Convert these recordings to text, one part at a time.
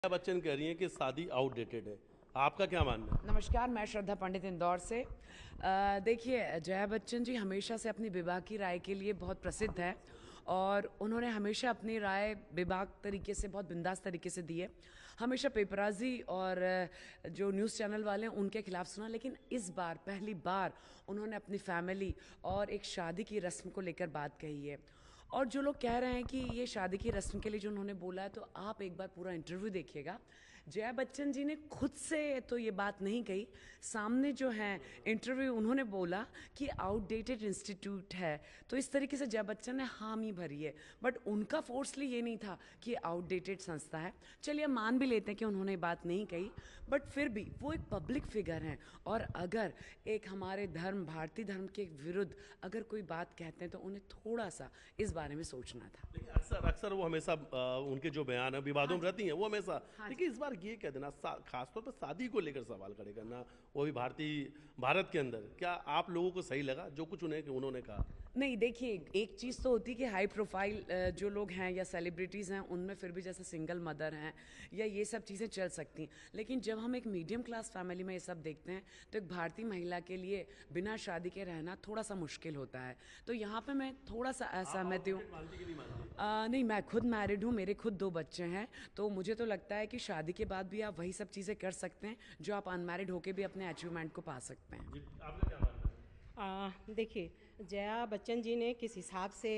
बच्चन कह रही हैं कि शादी आउटडेटेड है, आपका क्या मानना है? नमस्कार, मैं श्रद्धा पंडित इंदौर से। देखिए, जया बच्चन जी हमेशा से अपनी विवाह की राय के लिए बहुत प्रसिद्ध है और उन्होंने हमेशा अपनी राय बेबाक तरीके से, बहुत बिंदास तरीके से दी है। हमेशा पेपराजी और जो न्यूज़ चैनल वाले हैं उनके खिलाफ सुना, लेकिन इस बार पहली बार उन्होंने अपनी फैमिली और एक शादी की रस्म को लेकर बात कही है। और जो लोग कह रहे हैं कि ये शादी की रस्म के लिए जो उन्होंने बोला है, तो आप एक बार पूरा इंटरव्यू देखिएगा। जया बच्चन जी ने खुद से तो ये बात नहीं कही, सामने जो है इंटरव्यू उन्होंने बोला कि आउटडेटेड इंस्टीट्यूट है, तो इस तरीके से जया बच्चन ने हामी भरी है। बट उनका फोर्सली ये नहीं था कि आउटडेटेड संस्था है। चलिए मान भी लेते हैं कि उन्होंने बात नहीं कही, बट फिर भी वो एक पब्लिक फिगर हैं और अगर एक हमारे धर्म, भारतीय धर्म के विरुद्ध अगर कोई बात कहते हैं तो उन्हें थोड़ा सा इस बारे में सोचना था। लेकिन अक्सर अक्सर वो हमेशा उनके जो बयान है विवादों में रहती हैं वो हमेशा। लेकिन इस बार ये कह देना, खासतौर पर शादी को लेकर सवाल खड़े करना, वो भी भारत के अंदर, क्या आप लोगों को सही लगा जो कुछ उन्होंने कहा? नहीं, देखिए, एक चीज़ तो होती है कि हाई प्रोफाइल जो लोग हैं या सेलिब्रिटीज़ हैं उनमें फिर भी जैसे सिंगल मदर हैं या ये सब चीज़ें चल सकती हैं, लेकिन जब हम एक मीडियम क्लास फैमिली में ये सब देखते हैं तो एक भारतीय महिला के लिए बिना शादी के रहना थोड़ा सा मुश्किल होता है। तो यहाँ पे मैं थोड़ा सा असहमत हूँ। नहीं, मैं खुद मैरिड हूँ, मेरे खुद 2 बच्चे हैं, तो मुझे तो लगता है कि शादी के बाद भी आप वही सब चीज़ें कर सकते हैं जो आप अनमैरिड होके भी अपने अचीवमेंट को पा सकते हैं। आपका क्या मानना है? देखिए, जया बच्चन जी ने किस हिसाब से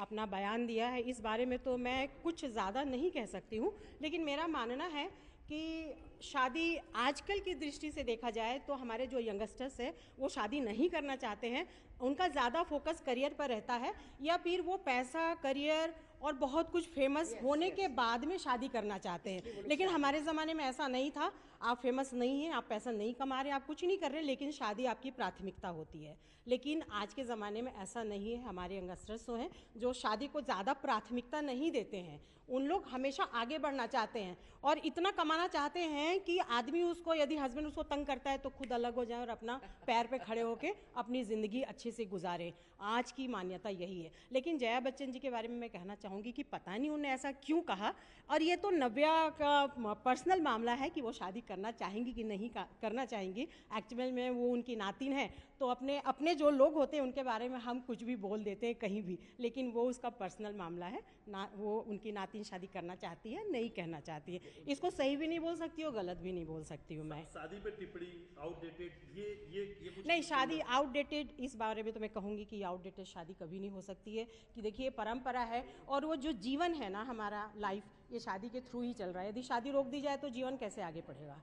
अपना बयान दिया है इस बारे में तो मैं कुछ ज़्यादा नहीं कह सकती हूँ, लेकिन मेरा मानना है कि शादी आजकल की दृष्टि से देखा जाए तो हमारे जो यंगस्टर्स है वो शादी नहीं करना चाहते हैं। उनका ज़्यादा फोकस करियर पर रहता है या फिर वो पैसा, करियर और बहुत कुछ फेमस होने के बाद में शादी करना चाहते हैं। लेकिन हमारे ज़माने में ऐसा नहीं था। आप फेमस नहीं हैं, आप पैसा नहीं कमा रहे, आप कुछ नहीं कर रहे, लेकिन शादी आपकी प्राथमिकता होती है। लेकिन आज के ज़माने में ऐसा नहीं है। हमारे यंगस्टर्स जो हैं जो शादी को ज़्यादा प्राथमिकता नहीं देते हैं, उन लोग हमेशा आगे बढ़ना चाहते हैं और इतना कमाना चाहते हैं कि आदमी उसको, यदि हस्बैंड उसको तंग करता है तो खुद अलग हो जाए और अपना पैर पे खड़े होके अपनी ज़िंदगी अच्छे से गुजारें। आज की मान्यता यही है। लेकिन जया बच्चन जी के बारे में मैं कहना चाहूँगी कि पता नहीं उन्होंने ऐसा क्यों कहा, और ये तो नव्या का पर्सनल मामला है कि वो शादी करना चाहेंगी कि नहीं करना चाहेंगी। एक्चुअल में वो उनकी नातिन है, तो अपने अपने जो लोग होते हैं उनके बारे में हम कुछ भी बोल देते हैं कहीं भी, लेकिन वो उसका पर्सनल मामला है ना। वो उनकी नातिन शादी करना चाहती है, नहीं कहना चाहती है, इसको सही भी नहीं बोल सकती हूँ, गलत भी नहीं बोल सकती हूँ मैं। शादी पे टिप्पणी आउटडेटेड, ये कुछ नहीं, शादी आउटडेटेड, इस बारे में तो मैं कहूँगी कि आउटडेटेड शादी कभी नहीं हो सकती है। कि देखिए, परंपरा है और वो जो जीवन है ना हमारा लाइफ, ये शादी के थ्रू ही चल रहा है। यदि शादी रोक दी जाए तो जीवन कैसे आगे बढ़ेगा?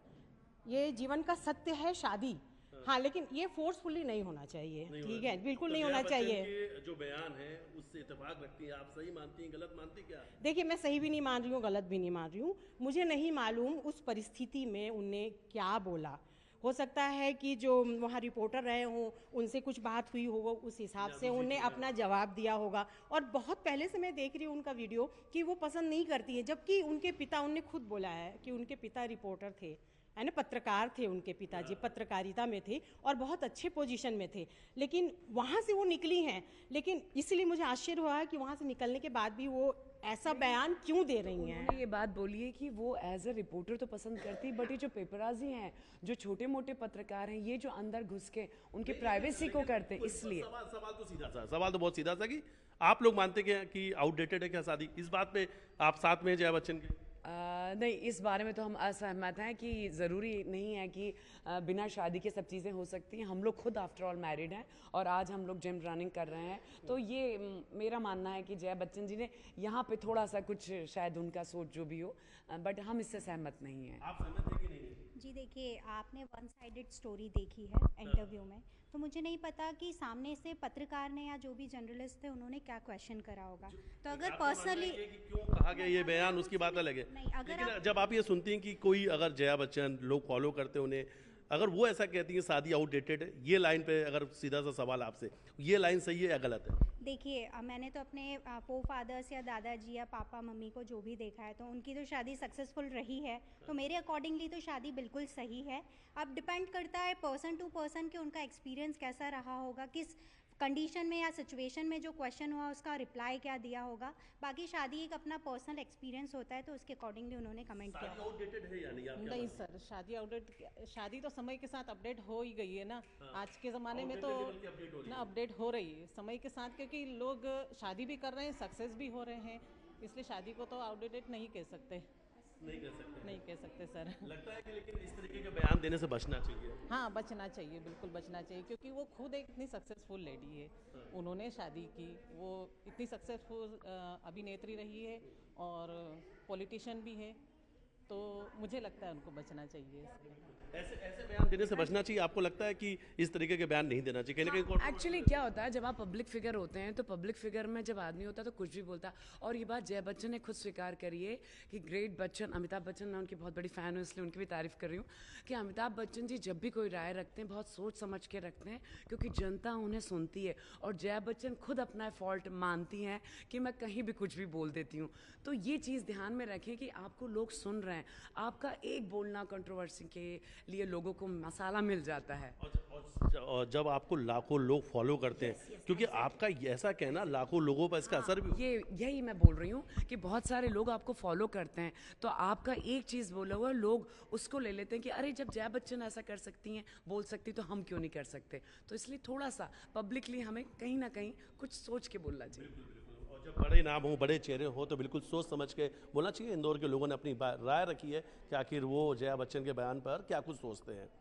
ये जीवन का सत्य है शादी। हाँ, लेकिन ये फोर्सफुली नहीं होना चाहिए। ठीक है, बिल्कुल नहीं होना चाहिए। जो बयान है उससे इत्तेफाक रखती हैं आप? सही मानती हैं, गलत मानती क्या? देखिए, मैं सही भी नहीं मान रही हूँ, गलत भी नहीं मान रही हूँ। मुझे नहीं मालूम उस परिस्थिति में उनने क्या बोला। हो सकता है कि जो वहाँ रिपोर्टर रहे हों उनसे कुछ बात हुई होगा, उस हिसाब से उन्हें अपना जवाब दिया होगा। और बहुत पहले से मैं देख रही हूँ उनका वीडियो कि वो पसंद नहीं करती है, जबकि उनके पिता, उनने खुद बोला है कि उनके पिता रिपोर्टर थे, है ना, पत्रकार थे। उनके पिताजी पत्रकारिता में थे और बहुत अच्छे पोजीशन में थे, लेकिन वहाँ से वो निकली हैं। लेकिन इसलिए मुझे आश्चर्य हुआ है कि वहाँ से निकलने के बाद भी वो ऐसा बयान क्यों दे रही हैं। उन्होंने ये बात बोली है कि वो एज अ रिपोर्टर तो पसंद करती, बट ये जो पेपराजी हैं, जो छोटे मोटे पत्रकार हैं, ये जो अंदर घुस के उनके प्राइवेसी को करते हैं, इसलिए सवाल तो बहुत सीधा सा कि आप लोग मानते कि आउटडेटेड है क्या शादी? इस बात पे आप साथ में हैं जया बच्चन के? नहीं, इस बारे में तो हम असहमत हैं कि ज़रूरी नहीं है कि बिना शादी के सब चीज़ें हो सकती हैं। हम लोग खुद आफ्टर ऑल मैरिड हैं और आज हम लोग जिम रनिंग कर रहे हैं, तो ये मेरा मानना है कि जया बच्चन जी ने यहाँ पे थोड़ा सा कुछ, शायद उनका सोच जो भी हो, बट हम इससे सहमत नहीं हैं। आप सहमत हैं कि नहीं? जी देखिए, आपने वन साइडेड स्टोरी देखी है इंटरव्यू में, तो मुझे नहीं पता कि सामने से पत्रकार ने या जो भी जर्नलिस्ट थे उन्होंने क्या क्वेश्चन करा होगा। तो अगर पर्सनली क्यों कहा गया ये बयान, उसकी बात अलग है। नहीं, अगर लेकिन जब आप ये सुनती हैं कि कोई, अगर जया बच्चन लोग फॉलो करते हैं उन्हें, अगर वो ऐसा कहती है शादी आउटडेटेड है, ये लाइन पे अगर सीधा सा सवाल आपसे, ये लाइन सही है या गलत है? देखिए, मैंने तो अपने फादर्स या दादाजी या पापा मम्मी को जो भी देखा है तो उनकी तो शादी सक्सेसफुल रही है, तो मेरे अकॉर्डिंगली तो शादी बिल्कुल सही है। अब डिपेंड करता है पर्सन टू पर्सन कि उनका एक्सपीरियंस कैसा रहा होगा, किस कंडीशन में या सिचुएशन में जो क्वेश्चन हुआ उसका रिप्लाई क्या दिया होगा। बाकी शादी एक अपना पर्सनल एक्सपीरियंस होता है, तो उसके अकॉर्डिंगली उन्होंने कमेंट किया। शादी आउटडेटेड है या नहीं? आप क्या नहीं मानते सर, शादी अपडेट, शादी तो समय के साथ अपडेट हो ही गई है ना। आज के ज़माने में तो Outdated level की update हो रही ना अपडेट हो रही है समय के साथ, क्योंकि लोग शादी भी कर रहे हैं, सक्सेस भी हो रहे हैं, इसलिए शादी को तो आउटडेटेड नहीं कह सकते, नहीं कर सकते? नहीं कह सकते सर। लगता है कि लेकिन इस तरीके के बयान देने से बचना चाहिए। हाँ, बचना चाहिए, बिल्कुल बचना चाहिए, क्योंकि वो खुद एक इतनी सक्सेसफुल लेडी है, उन्होंने शादी की, वो इतनी सक्सेसफुल अभिनेत्री रही है और पॉलिटिशियन भी है, तो मुझे लगता है उनको बचना चाहिए इसलिए। ऐसे ऐसे बयान देने से बचना चाहिए। आपको लगता है कि इस तरीके के बयान नहीं देना चाहिए? कहीं ना कहीं एक्चुअली क्या होता है, जब आप पब्लिक फिगर होते हैं तो पब्लिक फिगर में जब आदमी होता है तो कुछ भी बोलता है। और ये बात जया बच्चन ने खुद स्वीकार करी है कि ग्रेट बच्चन, अमिताभ बच्चन, मैं उनकी बहुत बड़ी फ़ैन हूँ इसलिए उनकी भी तारीफ़ कर रही हूँ कि अमिताभ बच्चन जी जब भी कोई राय रखते हैं बहुत सोच समझ के रखते हैं, क्योंकि जनता उन्हें सुनती है। और जया बच्चन खुद अपना फॉल्ट मानती हैं कि मैं कहीं भी कुछ भी बोल देती हूँ। तो ये चीज़ ध्यान में रखें कि आपको लोग सुन रहे हैं, आपका एक बोलना कंट्रोवर्सी के लिए लोगों को मसाला मिल जाता है। और जब आपको लाखों लोग फॉलो करते हैं, क्योंकि आपका ऐसा कहना लाखों लोगों पर इसका असर भी ये यही मैं बोल रही हूँ कि बहुत सारे लोग आपको फॉलो करते हैं, तो आपका एक चीज़ बोला हुआ लोग उसको ले लेते हैं कि अरे जब जया बच्चन ऐसा कर सकती हैं, बोल सकती, तो हम क्यों नहीं कर सकते। तो इसलिए थोड़ा सा पब्लिकली हमें कहीं ना कहीं कुछ सोच के बोलना चाहिए। और जब बड़े नाम हो, बड़े चेहरे हो, तो बिल्कुल सोच समझ के बोलना चाहिए। इंदौर के लोगों ने अपनी राय रखी है कि आखिर वो जया बच्चन के बयान पर क्या कुछ सोचते हैं।